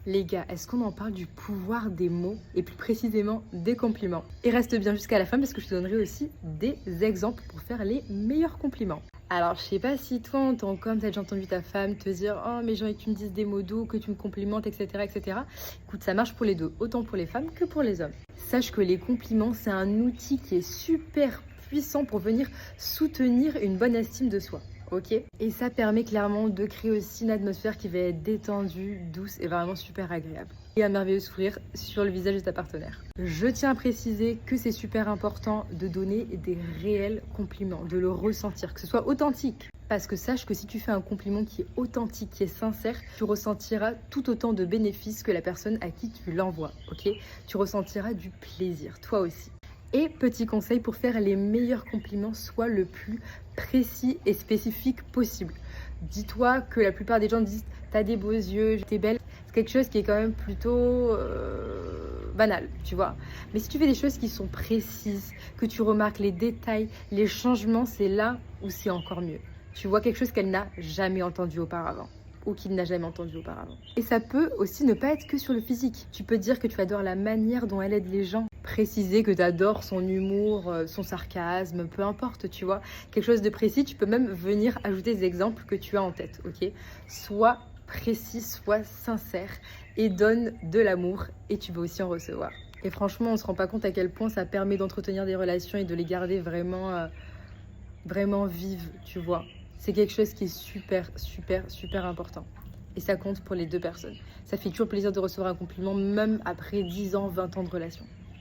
Les gars, est-ce qu'on en parle du pouvoir des mots et plus précisément des compliments? Et reste bien jusqu'à la fin parce que je te donnerai aussi des exemples pour faire les meilleurs compliments. Alors, je sais pas si toi, en tant qu'homme, t'as déjà entendu ta femme te dire «Oh, mais j'ai envie que tu me dises des mots doux, que tu me complimentes, etc., etc.» Écoute, ça marche pour les deux, autant pour les femmes que pour les hommes. Sache que les compliments, c'est un outil qui est super puissant pour venir soutenir une bonne estime de soi. Ok? Et ça permet clairement de créer aussi une atmosphère qui va être détendue, douce et vraiment super agréable. Et un merveilleux sourire sur le visage de ta partenaire. Je tiens à préciser que c'est super important de donner des réels compliments, de le ressentir, que ce soit authentique. Parce que sache que si tu fais un compliment qui est authentique, qui est sincère, tu ressentiras tout autant de bénéfices que la personne à qui tu l'envoies. Ok? Tu ressentiras du plaisir, toi aussi. Et petit conseil pour faire les meilleurs compliments, sois le plus précis et spécifique possible. Dis-toi que la plupart des gens disent t'as des beaux yeux, t'es belle. C'est quelque chose qui est quand même plutôt banal, tu vois. Mais si tu fais des choses qui sont précises, que tu remarques les détails, les changements, c'est là où c'est encore mieux. Tu vois quelque chose qu'elle n'a jamais entendu auparavant ou qu'il n'a jamais entendu auparavant. Et ça peut aussi ne pas être que sur le physique. Tu peux dire que tu adores la manière dont elle aide les gens. Préciser que tu adores son humour, son sarcasme, peu importe, tu vois. Quelque chose de précis, tu peux même venir ajouter des exemples que tu as en tête, ok? Sois précis, sois sincère et donne de l'amour et tu vas aussi en recevoir. Et franchement, on ne se rend pas compte à quel point ça permet d'entretenir des relations et de les garder vraiment, vraiment vives, tu vois. C'est quelque chose qui est super, super, super important. Et ça compte pour les deux personnes. Ça fait toujours plaisir de recevoir un compliment, même après 10 ans, 20 ans de relation.